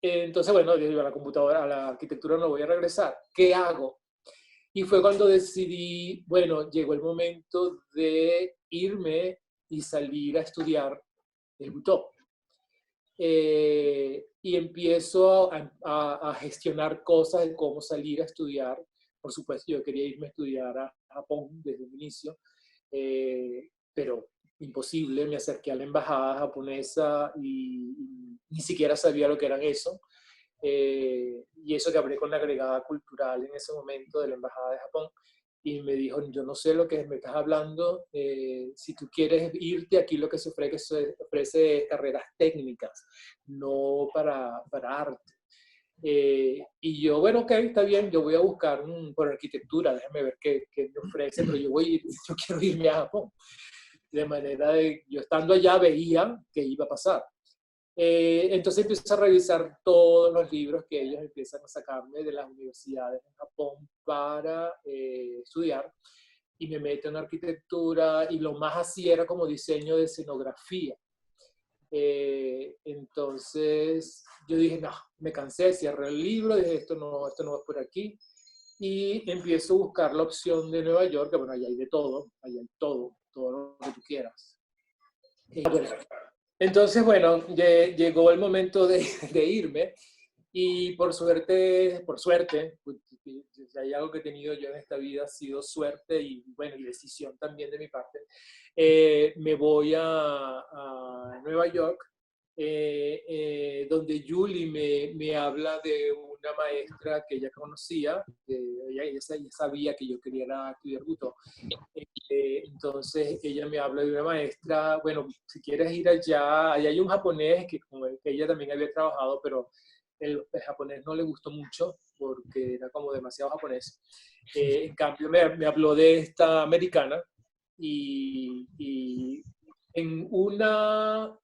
entonces, bueno, yo digo, a la computadora, a la arquitectura no voy a regresar. ¿Qué hago? Y fue cuando decidí, bueno, llegó el momento de irme y salir a estudiar el UTOP. Y empiezo a gestionar cosas de cómo salir a estudiar. Por supuesto, yo quería irme a estudiar a Japón desde el inicio, pero imposible. Me acerqué a la embajada japonesa y ni siquiera sabía lo que eran eso. Y eso que hablé con la agregada cultural en ese momento de la embajada de Japón, y me dijo, yo no sé lo que me estás hablando, si tú quieres irte, aquí lo que se ofrece es carreras técnicas, no para arte. Y yo, bueno, ok, está bien, yo voy a buscar por arquitectura, déjame ver qué me ofrece, pero yo quiero irme a Japón. De manera de, yo estando allá veía qué iba a pasar. Entonces empiezo a revisar todos los libros que ellos empiezan a sacarme de las universidades en Japón para estudiar, y me meto en arquitectura, y lo más así era como diseño de escenografía. Entonces yo dije, no, me cansé, cierré el libro, dije, esto no va por aquí, y empiezo a buscar la opción de Nueva York, que bueno, allá hay de todo, allá hay todo lo que tú quieras. Bueno, entonces, bueno, llegó el momento de irme, y por suerte, pues, si hay algo que he tenido yo en esta vida, ha sido suerte y, bueno, y decisión también de mi parte. Me voy a Nueva York, donde Julie me habla de una maestra que ella conocía, ella sabía que yo quería estudiar buto. Entonces ella me habla de una maestra, bueno, si quieres ir allá, allá hay un japonés que con el que ella también había trabajado, pero el japonés no le gustó mucho porque era como demasiado japonés. En cambio me habló de esta americana, y en una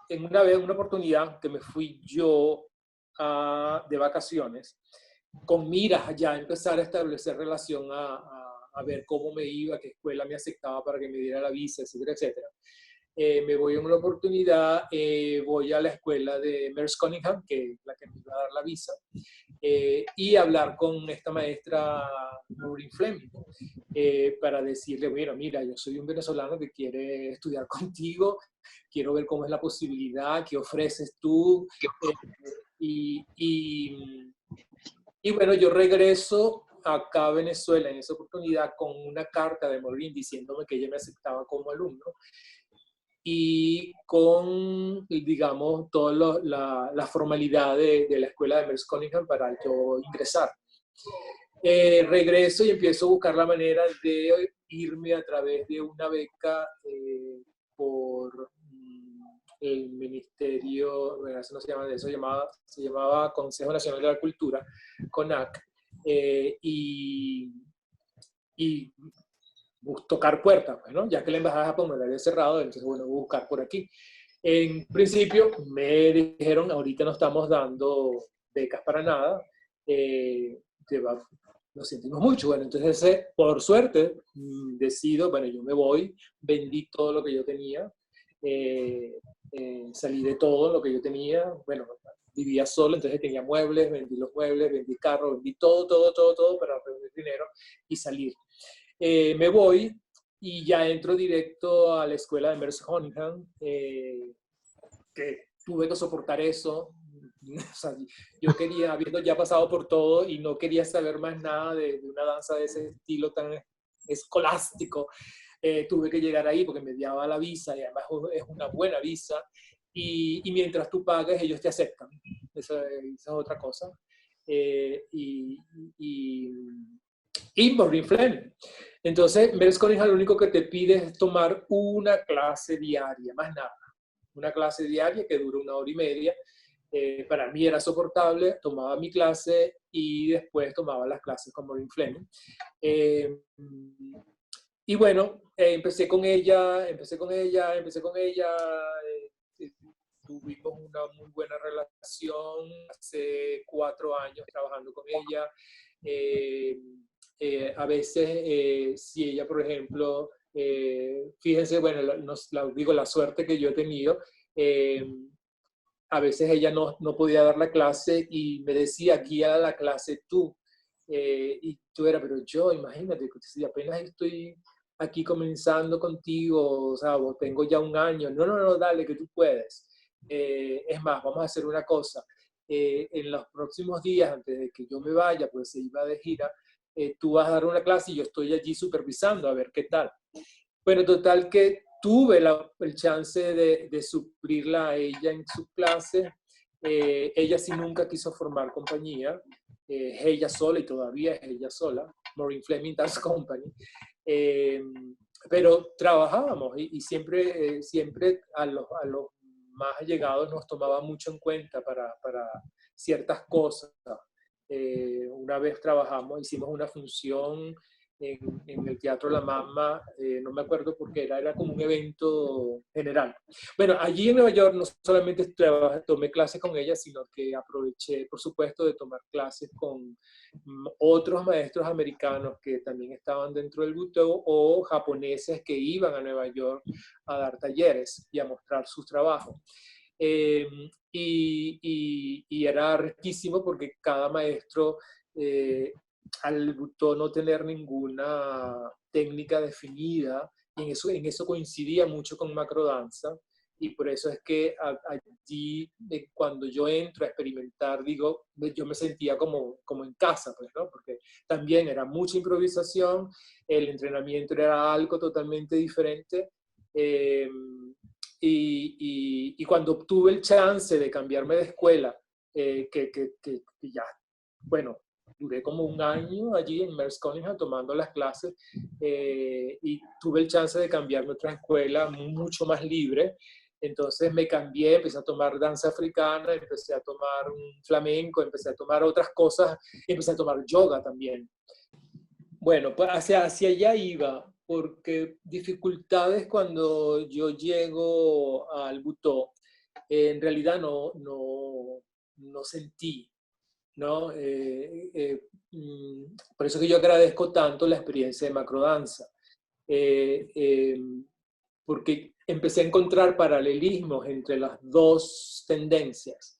oportunidad que me fui yo de vacaciones, con miras a ya empezar a establecer relación, a ver cómo me iba, qué escuela me aceptaba para que me diera la visa, etcétera, etcétera. Me voy en una oportunidad, voy a la escuela de Merce Cunningham, que es la que me iba a dar la visa, y hablar con esta maestra Maureen Fleming, para decirle, bueno, mira, yo soy un venezolano que quiere estudiar contigo, quiero ver cómo es la posibilidad, qué ofreces tú, y, y, y bueno, yo regreso acá a Venezuela en esa oportunidad con una carta de Maureen diciéndome que ella me aceptaba como alumno, y con, digamos, toda la formalidad de la escuela de Merce Cunningham para yo ingresar. Regreso y empiezo a buscar la manera de irme a través de una beca, por el ministerio, bueno, eso no se llama, eso se llamaba Consejo Nacional de la Cultura, CONAC, y tocar puertas, pues, ¿no? Ya que la embajada de Japón me la había cerrado, entonces, bueno, voy a buscar por aquí. En principio me dijeron, ahorita no estamos dando becas para nada, lo sentimos mucho. Bueno, entonces, por suerte, decido, bueno, yo me voy, vendí todo lo que yo tenía, salí de todo lo que yo tenía, bueno, vivía solo, entonces tenía muebles, vendí los muebles, vendí carros, vendí todo para reunir dinero y salir. Me voy y ya entro directo a la escuela de Merce Cunningham, que tuve que soportar eso. O sea, yo quería, habiendo ya pasado por todo, y no quería saber más nada de una danza de ese estilo tan escolástico, tuve que llegar ahí porque me daba la visa, y además es una buena visa, y mientras tú pagues ellos te aceptan. Esa es otra cosa. Y Maureen Fleming. Entonces, Merce Cunningham lo único que te pide es tomar una clase diaria, más nada. Una clase diaria que dura 1 hora y media. Para mí era soportable, tomaba mi clase y después tomaba las clases con Maureen Fleming. Y bueno, empecé con ella, tuvimos una muy buena relación, hace 4 años trabajando con ella. A veces, si ella, por ejemplo, fíjense, bueno, digo, la suerte que yo he tenido, a veces ella no podía dar la clase y me decía, guía la clase tú. Y tú eras, pero yo, imagínate, si apenas estoy aquí comenzando contigo, o sea, o tengo ya un año, no, dale, que tú puedes. Es más, vamos a hacer una cosa. En los próximos días, antes de que yo me vaya, pues se iba de gira, tú vas a dar una clase y yo estoy allí supervisando a ver qué tal. Bueno, total que tuve el chance de suplirla a ella en sus clases. Ella sí nunca quiso formar compañía, es ella sola y todavía es ella sola, Maureen Fleming Dance Company. Eh, pero trabajábamos y siempre a los más allegados nos tomaba mucho en cuenta para ciertas cosas. Una vez trabajamos, hicimos una función en el Teatro La Mama, no me acuerdo por qué era como un evento general. Bueno, allí en Nueva York no solamente tomé clases con ella, sino que aproveché, por supuesto, de tomar clases con otros maestros americanos que también estaban dentro del Butoh o japoneses que iban a Nueva York a dar talleres y a mostrar sus trabajos. Y era riquísimo porque cada maestro, al Butoh no tener ninguna técnica definida, y en eso coincidía mucho con macrodanza, y por eso es que allí, cuando yo entro a experimentar, digo, yo me sentía como en casa, pues, ¿no? Porque también era mucha improvisación, el entrenamiento era algo totalmente diferente, y cuando obtuve el chance de cambiarme de escuela, que ya, bueno, duré como un año allí en Merce Cunningham tomando las clases, y tuve el chance de cambiarme a otra escuela mucho más libre. Entonces me cambié, empecé a tomar danza africana, empecé a tomar un flamenco, empecé a tomar otras cosas, empecé a tomar yoga también. Bueno, pues hacia allá iba, porque dificultades cuando yo llego al Butoh, en realidad no sentí, ¿no? Por eso que yo agradezco tanto la experiencia de macrodanza, eh, eh, porque empecé a encontrar paralelismos entre las dos tendencias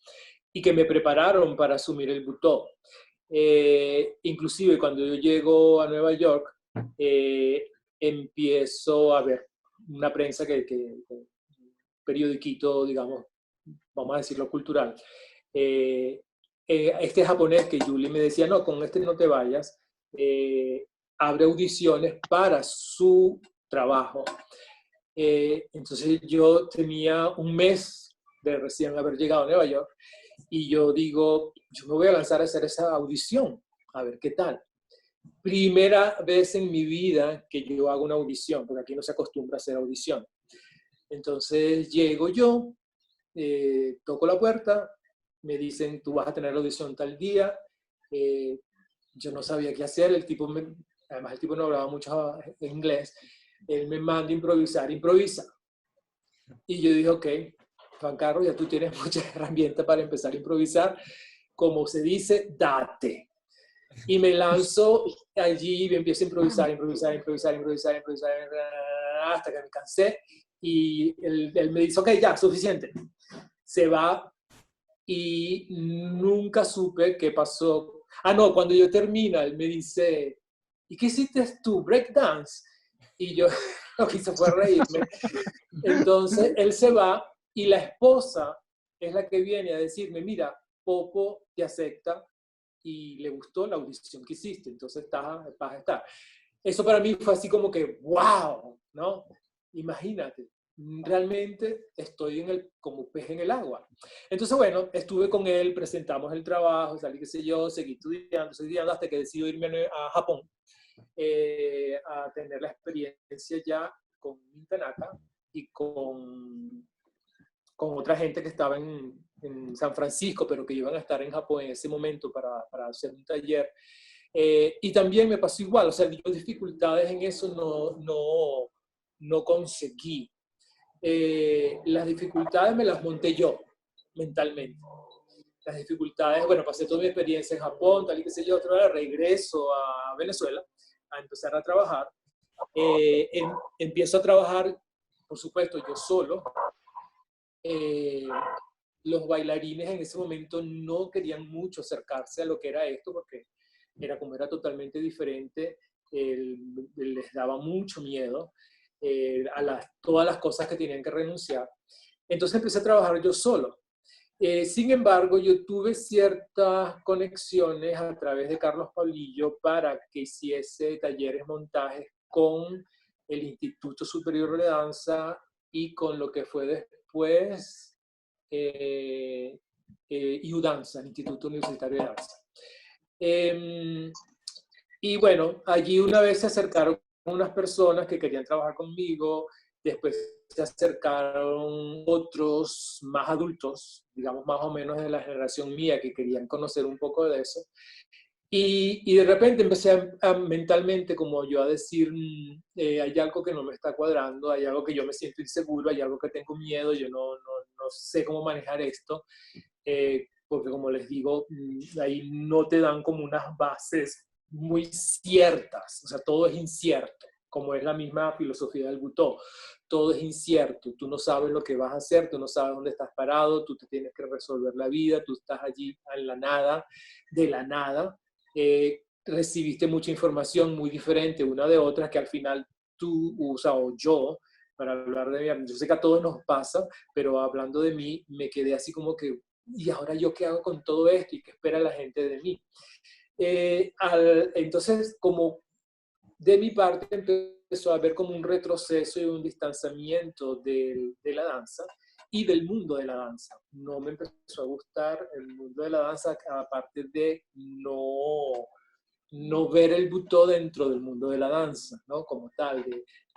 y que me prepararon para asumir el Butoh. Inclusive cuando yo llego a Nueva York, empiezo a ver una prensa periodiquito, digamos, vamos a decirlo cultural. Eh, este japonés que Julie me decía, no, con este no te vayas, abre audiciones para su trabajo. Entonces yo tenía un mes de recién haber llegado a Nueva York y yo digo, yo me voy a lanzar a hacer esa audición, a ver qué tal. Primera vez en mi vida que yo hago una audición, porque aquí no se acostumbra a hacer audición. Entonces llego yo, toco la puerta, me dicen, tú vas a tener la audición tal día. Yo no sabía qué hacer, además el tipo no hablaba mucho inglés. Él me manda a improvisar, improvisa. Y yo dije, ok, Juan Carlos, ya tú tienes muchas herramientas para empezar a improvisar. Como se dice, date. Y me lanzo allí y empiezo a improvisar, hasta que me cansé. Y él me dice, ok, ya, suficiente. Se va y nunca supe qué pasó. Ah, no, cuando yo termino, él me dice, ¿y qué hiciste tú? Breakdance. Y yo lo que hice fue reírme. Entonces él se va y la esposa es la que viene a decirme, mira, Popo te acepta y le gustó la audición que hiciste, entonces vas a estar. Eso para mí fue así como que, wow, ¿no? Imagínate, realmente estoy como pez en el agua. Entonces, bueno, estuve con él, presentamos el trabajo, salí, qué sé yo, seguí estudiando hasta que decidí irme a Japón, a tener la experiencia ya con Tanaka y con otra gente que estaba en San Francisco, pero que iban a estar en Japón en ese momento para hacer un taller. Y también me pasó igual, o sea, yo dificultades en eso no conseguí. Las dificultades me las monté yo, mentalmente. Las dificultades, bueno, pasé toda mi experiencia en Japón, tal y qué sé yo, otra vez regreso a Venezuela a empezar a trabajar. Empiezo a trabajar, por supuesto, yo solo. los bailarines en ese momento no querían mucho acercarse a lo que era esto, porque era totalmente diferente, les daba mucho miedo todas las cosas que tenían que renunciar. Entonces empecé a trabajar yo solo. Sin embargo, yo tuve ciertas conexiones a través de Carlos Paulillo para que hiciese talleres, montajes con el Instituto Superior de Danza y con lo que fue después IUDanza, el Instituto Universitario de Danza. Y bueno, allí una vez se acercaron unas personas que querían trabajar conmigo, después se acercaron otros más adultos, digamos más o menos de la generación mía, que querían conocer un poco de eso. Y de repente empecé mentalmente como yo a decir, hay algo que no me está cuadrando, hay algo que yo me siento inseguro, hay algo que tengo miedo, yo no sé cómo manejar esto, porque como les digo, ahí no te dan como unas bases muy ciertas, o sea, todo es incierto, como es la misma filosofía del Butó. Todo es incierto, tú no sabes lo que vas a hacer, tú no sabes dónde estás parado, tú te tienes que resolver la vida, tú estás allí en la nada, de la nada. Recibiste mucha información muy diferente una de otra que al final tú, o yo, para hablar de mí, yo sé que a todos nos pasa, pero hablando de mí, me quedé así como que, ¿y ahora yo qué hago con todo esto? ¿Y qué espera la gente de mí? Entonces, como de mi parte empezó a haber como un retroceso y un distanciamiento de la danza y del mundo de la danza. No me empezó a gustar el mundo de la danza, aparte de no ver el butó dentro del mundo de la danza, ¿no? Como tal,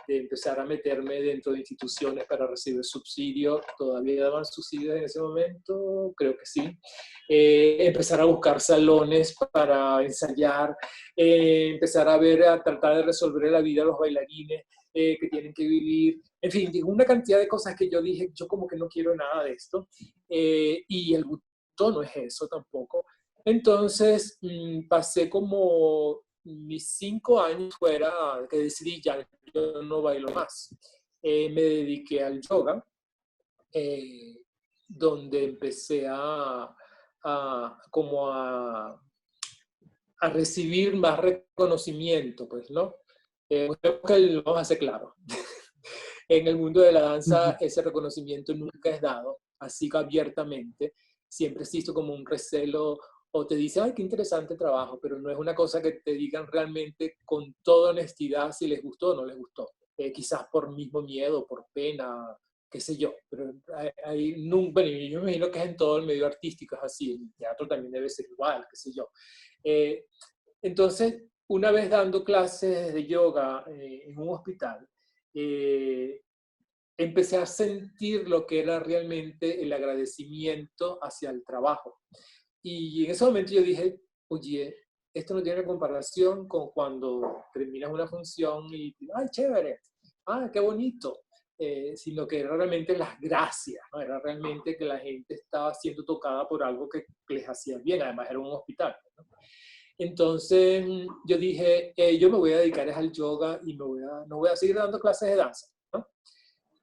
de empezar a meterme dentro de instituciones para recibir subsidios. ¿Todavía daban subsidios en ese momento? Creo que sí. Empezar a buscar salones para ensayar, empezar a ver, a tratar de resolver la vida a los bailarines que tienen que vivir. En fin, una cantidad de cosas que yo dije, yo como que no quiero nada de esto. Y el butó no es eso tampoco. Entonces pasé como mis 5 años fuera que decidí ya yo no bailo más. Me dediqué al yoga, eh, donde empecé como a recibir más reconocimiento, pues, ¿no? Creo que lo vamos a hacer claro. En el mundo de la danza ese reconocimiento nunca es dado, así que abiertamente. Siempre existe como un recelo o te dice, ay, qué interesante trabajo, pero no es una cosa que te digan realmente con toda honestidad si les gustó o no les gustó. Quizás por mismo miedo, por pena, qué sé yo. Pero bueno, yo me imagino que es en todo el medio artístico, es así. En el teatro también debe ser igual, qué sé yo. Entonces, una vez dando clases de yoga en un hospital, empecé a sentir lo que era realmente el agradecimiento hacia el trabajo. Y en ese momento yo dije, oye, esto no tiene comparación con cuando terminas una función y, ay, chévere, ah, qué bonito, sino que era realmente las gracias, ¿no? Era realmente que la gente estaba siendo tocada por algo que les hacía bien, además era un hospital, ¿no? Entonces yo dije, yo me voy a dedicar al yoga y no voy a seguir dando clases de danza, ¿no?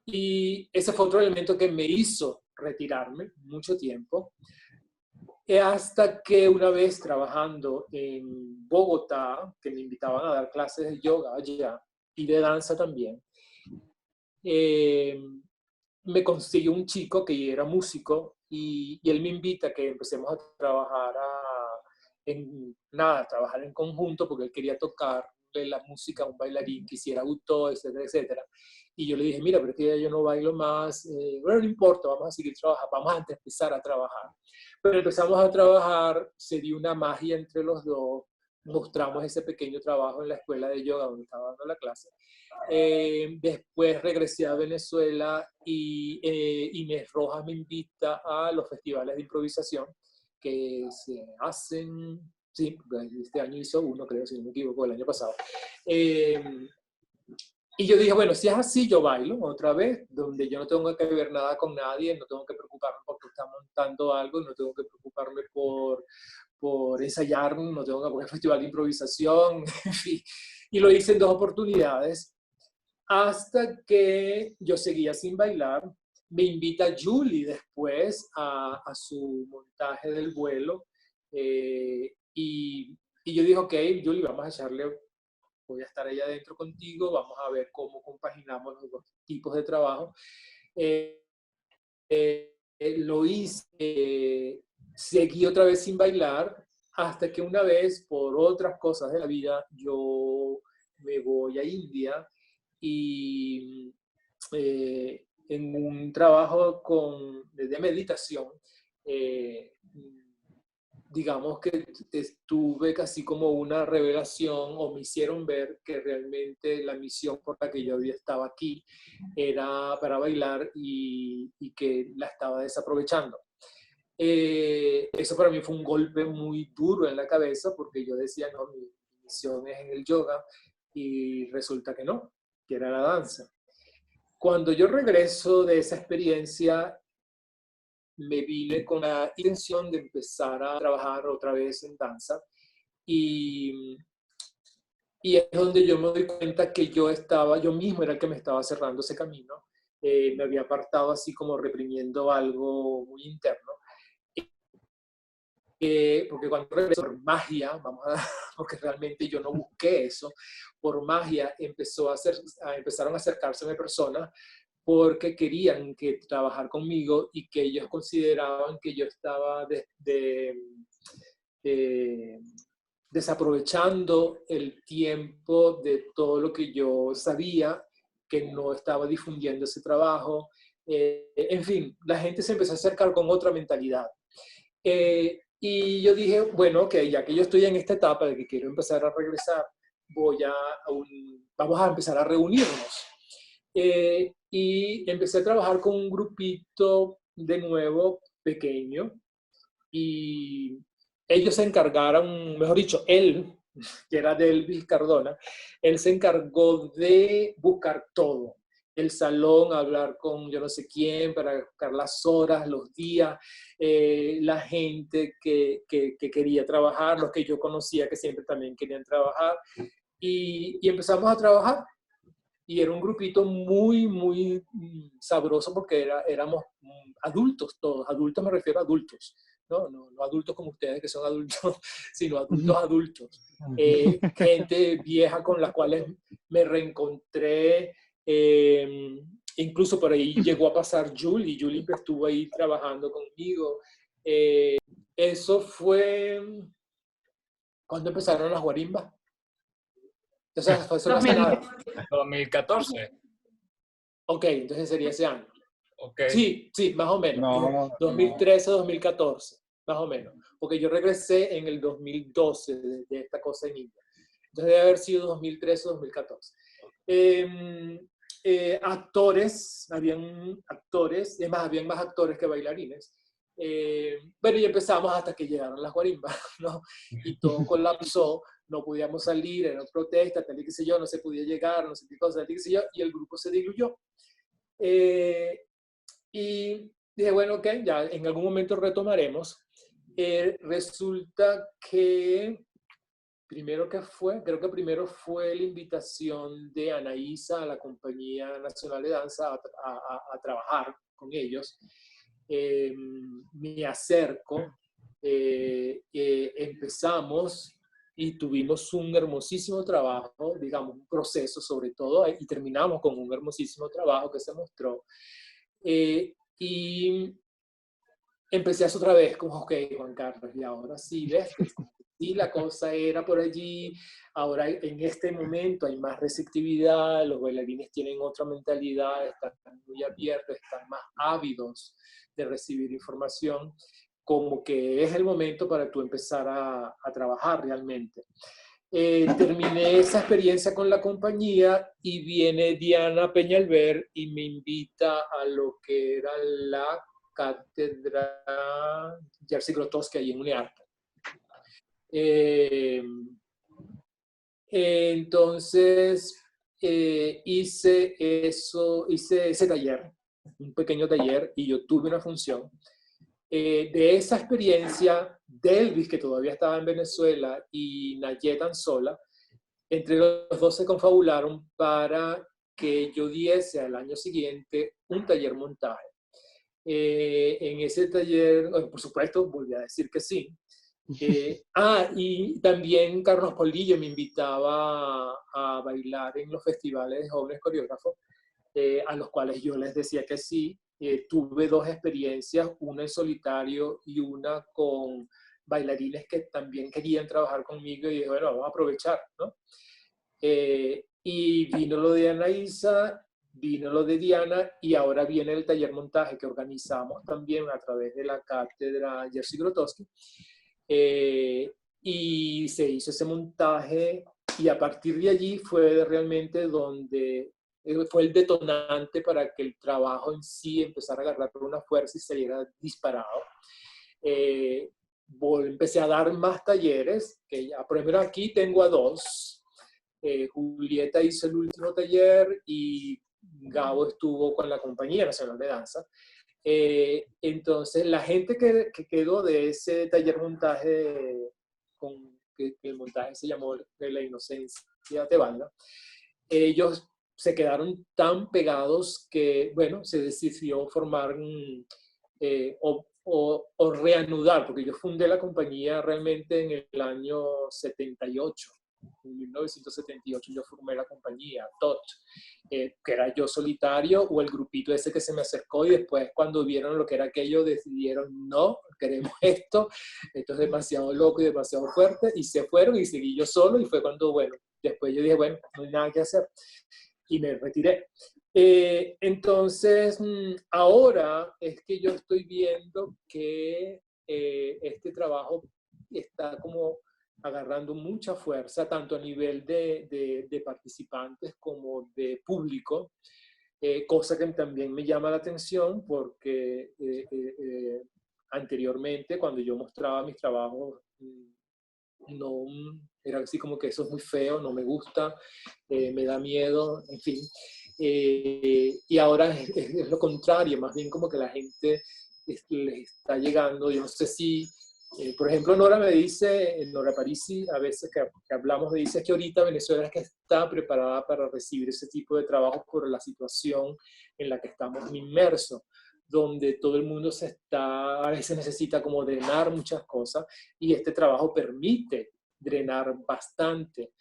Y ese fue otro elemento que me hizo retirarme mucho tiempo, hasta que una vez trabajando en Bogotá, que me invitaban a dar clases de yoga allá y de danza también, me consiguió un chico que era músico y él me invita a que empecemos a trabajar trabajar en conjunto porque él quería tocar la música a un bailarín que hiciera auto, etcétera, etcétera. Y yo le dije, mira, pero es que ya yo no bailo más, bueno, no importa, vamos a seguir trabajando, vamos a empezar a trabajar. Pero empezamos a trabajar, se dio una magia entre los dos, mostramos ese pequeño trabajo en la escuela de yoga donde estaba dando la clase. Después regresé a Venezuela y Inés Rojas me invita a los festivales de improvisación que se hacen, sí, este año hizo uno, creo, si no me equivoco, el año pasado. Y yo dije, bueno, si es así, yo bailo otra vez, donde yo no tengo que ver nada con nadie, no tengo que preocuparme porque está montando algo, no tengo que preocuparme por ensayar, no tengo que poner festival de improvisación, en fin. Y lo hice en 2 oportunidades, hasta que yo seguía sin bailar me invita Julie después a su montaje del vuelo. Y yo dije, ok, Julie, vamos a echarle, voy a estar allá adentro contigo, vamos a ver cómo compaginamos los dos tipos de trabajo. Lo hice, seguí otra vez sin bailar, hasta que una vez, por otras cosas de la vida, yo me voy a India y en un trabajo de meditación, digamos que tuve casi como una revelación, o me hicieron ver que realmente la misión por la que yo había estado aquí era para bailar y que la estaba desaprovechando. Eso para mí fue un golpe muy duro en la cabeza, porque yo decía, no, mi misión es en el yoga, y resulta que no, que era la danza. Cuando yo regreso de esa experiencia, me vine con la intención de empezar a trabajar otra vez en danza, y, y es donde yo me doy cuenta que yo mismo era el que me estaba cerrando ese camino. Me había apartado así como reprimiendo algo muy interno. Porque cuando regresé, por magia, porque realmente yo no busqué eso, por magia empezaron a acercárseme personas porque querían trabajar conmigo, y que ellos consideraban que yo estaba desaprovechando el tiempo de todo lo que yo sabía, que no estaba difundiendo ese trabajo. En fin, la gente se empezó a acercar con otra mentalidad. Y yo dije, bueno, ok, ya que yo estoy en esta etapa de que quiero empezar a regresar, vamos a empezar a reunirnos. Y empecé a trabajar con un grupito de nuevo pequeño, y ellos se encargaron, mejor dicho, él, que era Delvis Cardona, él se encargó de buscar todo. El salón, hablar con yo no sé quién para buscar las horas, los días, la gente que quería trabajar, los que yo conocía que siempre también querían trabajar. Y empezamos a trabajar. Y era un grupito muy, muy sabroso, porque éramos adultos todos. Adultos me refiero a adultos, ¿no? No adultos como ustedes que son adultos, sino adultos adultos. Gente vieja con las cuales me reencontré. Incluso por ahí llegó a pasar Julie. Julie estuvo ahí trabajando conmigo. Eso fue cuando empezaron las guarimbas. O sea, eso no hace nada. 2014. Ok, entonces sería ese año. Okay. Sí, más o menos. No, 2013, 2014, más o menos. Porque yo regresé en el 2012 de esta cosa en India. Entonces debe haber sido 2013, 2014. Habían actores, es más, habían más actores que bailarines. Bueno, y empezamos hasta que llegaron las guarimbas, ¿no? Y todo colapsó, no podíamos salir, eran protestas, tal y qué sé yo, no se podía llegar, no sé qué cosa, tal y qué sé yo, y el grupo se diluyó. Y dije, bueno, ok, ya en algún momento retomaremos. Resulta que creo que primero fue la invitación de Anaísa a la Compañía Nacional de Danza a trabajar con ellos. Me acerco, empezamos y tuvimos un hermosísimo trabajo, digamos, un proceso sobre todo, y terminamos con un hermosísimo trabajo que se mostró. Y empecé a hacer otra vez, como, ok, Juan Carlos, y ahora sí, ves que sí, la cosa era por allí, ahora en este momento hay más receptividad, los bailarines tienen otra mentalidad, están muy abiertos, están más ávidos de recibir información, como que es el momento para tú empezar a trabajar realmente. Terminé esa experiencia con la compañía, y viene Diana Peñalver y me invita a lo que era la cátedra Jerzy Grotowski ahí en UNIARTE. Entonces hice ese taller, un pequeño taller, y yo tuve una función. De esa experiencia, Delvis, que todavía estaba en Venezuela, y Nayet Anzola, entre los dos se confabularon para que yo diese al año siguiente un taller montaje. En ese taller, por supuesto, volví a decir que sí. Y también Carlos Polillo me invitaba a bailar en los festivales de jóvenes coreógrafos, a los cuales yo les decía que sí. Tuve dos experiencias, una en solitario y una con bailarines que también querían trabajar conmigo y dije, bueno, vamos a aprovechar, ¿no? Y vino lo de Anaísa, vino lo de Diana y ahora viene el taller montaje que organizamos también a través de la cátedra Jerzy Grotowski. Y se hizo ese montaje y a partir de allí fue realmente donde fue el detonante para que el trabajo en sí empezara a agarrar una fuerza y saliera disparado. Empecé a dar más talleres, que ya, por ejemplo, aquí tengo a dos. Julieta hizo el último taller y Gabo estuvo con la Compañía Nacional de Danza. Entonces, la gente que quedó de ese taller montaje, que el montaje se llamó de La Inocencia de Banda, ellos se quedaron tan pegados que, bueno, se decidió formar o reanudar, porque yo fundé la compañía realmente en el año 78. En 1978 yo formé la compañía TOT, que era yo solitario o el grupito ese que se me acercó y después cuando vieron lo que era aquello decidieron no, queremos esto es demasiado loco y demasiado fuerte y se fueron y seguí yo solo y fue cuando, bueno, después yo dije, bueno, no hay nada que hacer y me retiré. Entonces, ahora es que yo estoy viendo que este trabajo está como agarrando mucha fuerza, tanto a nivel de participantes como de público, cosa que también me llama la atención porque anteriormente, cuando yo mostraba mis trabajos, no, era así como que eso es muy feo, no me gusta, me da miedo, en fin. Y ahora es lo contrario, más bien como que la gente les está llegando, yo no sé si por ejemplo, Nora me dice, Nora Parisi, a veces que hablamos, me dice que ahorita Venezuela es que está preparada para recibir ese tipo de trabajo por la situación en la que estamos inmersos, donde todo el mundo a veces necesita como drenar muchas cosas y este trabajo permite drenar bastante,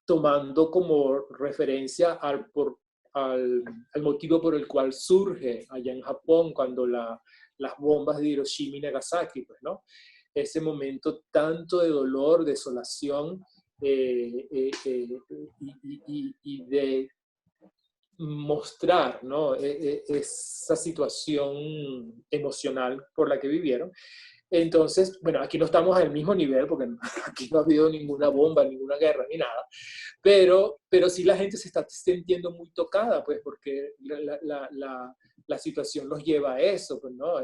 tomando como referencia al motivo por el cual surge allá en Japón cuando las bombas de Hiroshima y Nagasaki, pues, ¿no? Ese momento tanto de dolor, desolación y de mostrar, ¿no? Esa situación emocional por la que vivieron. Entonces, bueno, aquí no estamos al mismo nivel porque aquí no ha habido ninguna bomba, ninguna guerra, ni nada, pero sí la gente se está sintiendo muy tocada, pues, porque la situación los lleva a eso, pues, ¿no?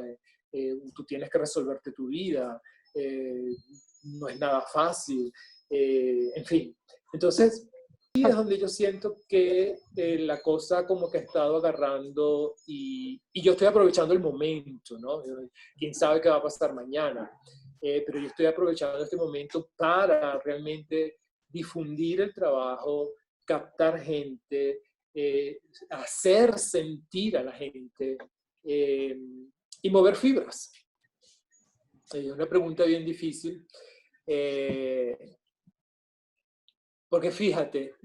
Tú tienes que resolverte tu vida, no es nada fácil, en fin. Entonces, es donde yo siento que la cosa como que ha estado agarrando y yo estoy aprovechando el momento, ¿no? Quién sabe qué va a pasar mañana, pero yo estoy aprovechando este momento para realmente difundir el trabajo, captar gente, hacer sentir a la gente y mover fibras. Es una pregunta bien difícil. Porque fíjate,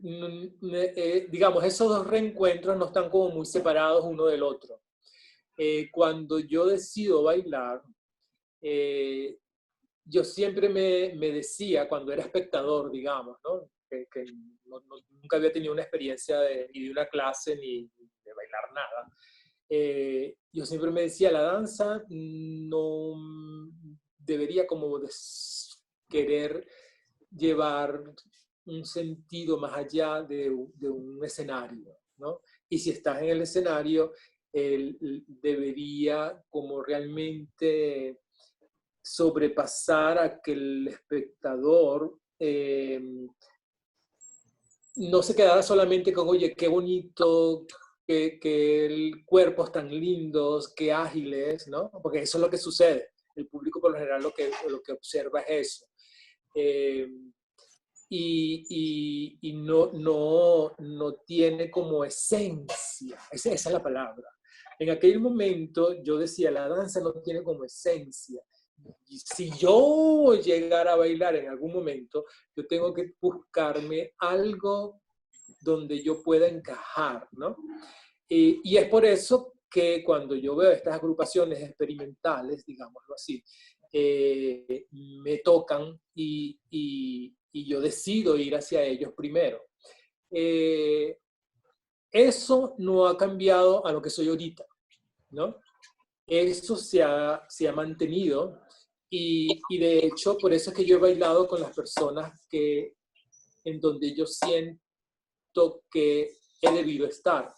digamos, esos dos reencuentros no están como muy separados uno del otro. Cuando yo decido bailar, yo siempre me decía, cuando era espectador, digamos, ¿no? Que nunca había tenido una experiencia ni de una clase ni de bailar nada. Yo siempre me decía, la danza no debería como querer llevar un sentido más allá de un escenario, ¿no? Y si estás en el escenario, él debería como realmente sobrepasar a que el espectador no se quedara solamente con, oye, qué bonito, que el cuerpo es tan lindos, qué ágiles, ¿no? Porque eso es lo que sucede. El público por lo general lo que observa es eso. No tiene como esencia, esa es la palabra, En aquel momento yo decía, la danza no tiene como esencia. Y si yo llegara a bailar en algún momento, yo tengo que buscarme algo donde yo pueda encajar, ¿no? Y es por eso que cuando yo veo estas agrupaciones experimentales, digámoslo así, me tocan y yo decido ir hacia ellos primero. Eso no ha cambiado a lo que soy ahorita, ¿no? Eso se ha mantenido y de hecho por eso es que yo he bailado con las personas que, en donde yo siento que he debido estar.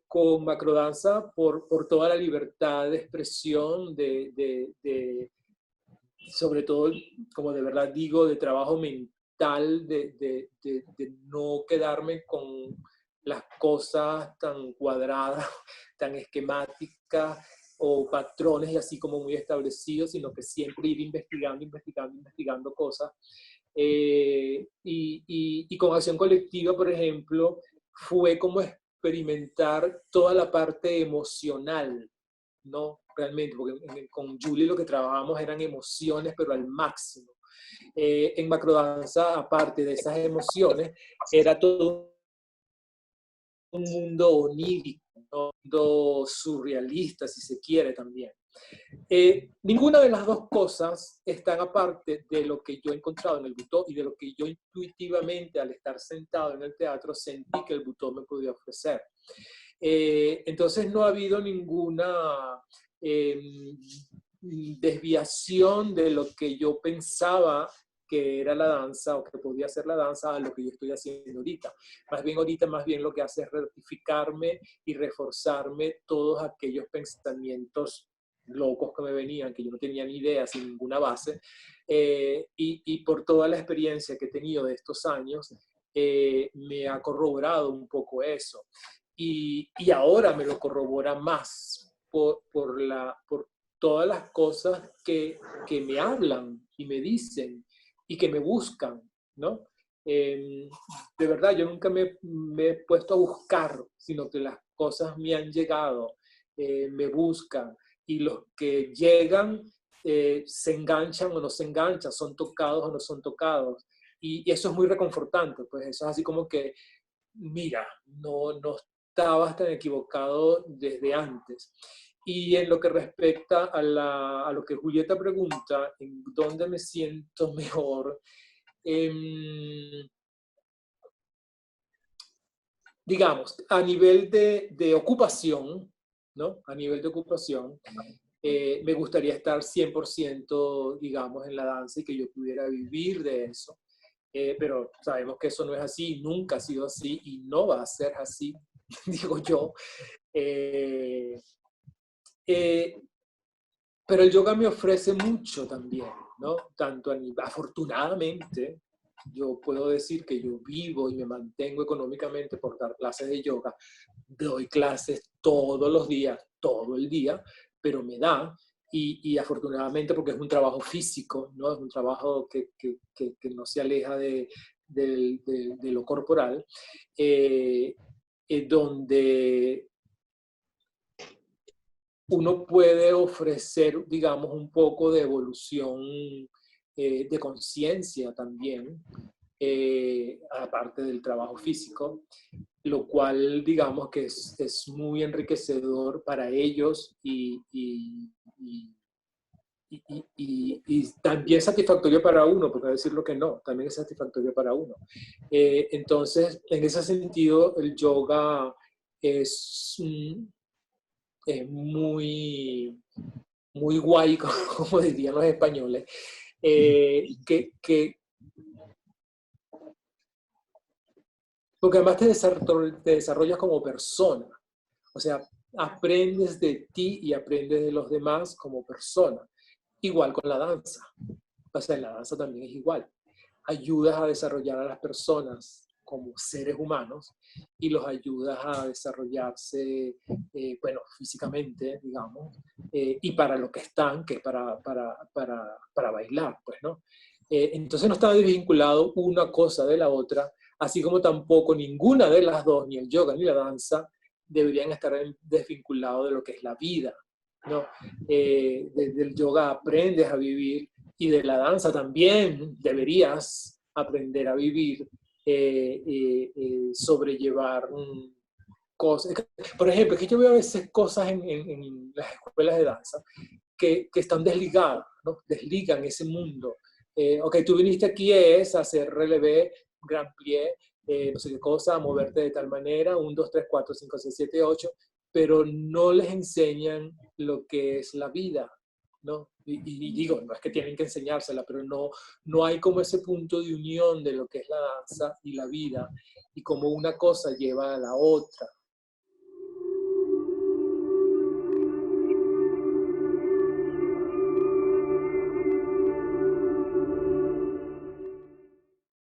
Con macrodanza por toda la libertad de expresión, sobre todo, como de verdad digo, de trabajo mental, de no quedarme con las cosas tan cuadradas, tan esquemáticas o patrones y así como muy establecidos, sino que siempre ir investigando, investigando, investigando cosas. Y con acción colectiva, por ejemplo, fue como experimentar toda la parte emocional, ¿no? Realmente, porque con Julie lo que trabajamos eran emociones, pero al máximo. En macrodanza, aparte de esas emociones, era todo un mundo onírico, un mundo surrealista, si se quiere también. Ninguna de las dos cosas están aparte de lo que yo he encontrado en el Butó y de lo que yo intuitivamente al estar sentado en el teatro sentí que el Butó me podía ofrecer. Entonces no ha habido ninguna desviación de lo que yo pensaba que era la danza o que podía ser la danza a lo que yo estoy haciendo ahorita. Más bien lo que hace es rectificarme y reforzarme todos aquellos pensamientos locos que me venían, que yo no tenía ni idea, sin ninguna base, y por toda la experiencia que he tenido de estos años, me ha corroborado un poco eso. Y ahora me lo corrobora más por todas las cosas que me hablan y me dicen y que me buscan, ¿no? De verdad, yo nunca me he puesto a buscar, sino que las cosas me han llegado, me buscan, y los que llegan se enganchan o no se enganchan, son tocados o no son tocados. Y eso es muy reconfortante, pues eso es así como que, mira, no estabas tan equivocado desde antes. Y en lo que respecta a lo que Julieta pregunta, ¿en dónde me siento mejor? Digamos, a nivel de ocupación, ¿no? A nivel de ocupación, me gustaría estar 100%, digamos, en la danza y que yo pudiera vivir de eso. Pero sabemos que eso no es así, nunca ha sido así y no va a ser así, digo yo. Pero el yoga me ofrece mucho también, ¿no? Tanto afortunadamente, yo puedo decir que yo vivo y me mantengo económicamente por dar clases de yoga. Doy clases todos los días, todo el día, pero me da. Y afortunadamente porque es un trabajo físico, ¿no? Es un trabajo que no se aleja de lo corporal, donde uno puede ofrecer, digamos, un poco de evolución de conciencia también, aparte del trabajo físico, lo cual, digamos, que es muy enriquecedor para ellos y también satisfactorio para uno, porque decirlo que no, también es satisfactorio para uno. Entonces, en ese sentido, el yoga es muy, muy guay, como dirían los españoles, porque además te desarrollas como persona, o sea, aprendes de ti y aprendes de los demás como persona, igual con la danza, o sea, en la danza también es igual, ayudas a desarrollar a las personas como seres humanos y los ayudas a desarrollarse, bueno, físicamente, digamos, y para lo que están, que es para bailar, pues, ¿no? Entonces no está desvinculado una cosa de la otra, así como tampoco ninguna de las dos, ni el yoga ni la danza, deberían estar desvinculados de lo que es la vida, ¿no? Desde el yoga aprendes a vivir y de la danza también deberías aprender a vivir, sobrellevar cosas. Por ejemplo, es que yo veo a veces cosas en las escuelas de danza que están desligadas, ¿no? Desligan ese mundo. Ok, tú viniste aquí es a hacer relevé, grand plié, no sé qué cosa, a moverte de tal manera, 1, 2, 3, 4, 5, 6, 7, 8, pero no les enseñan lo que es la vida, ¿no? Y digo, no es que tienen que enseñársela, pero no hay como ese punto de unión de lo que es la danza y la vida, y cómo una cosa lleva a la otra.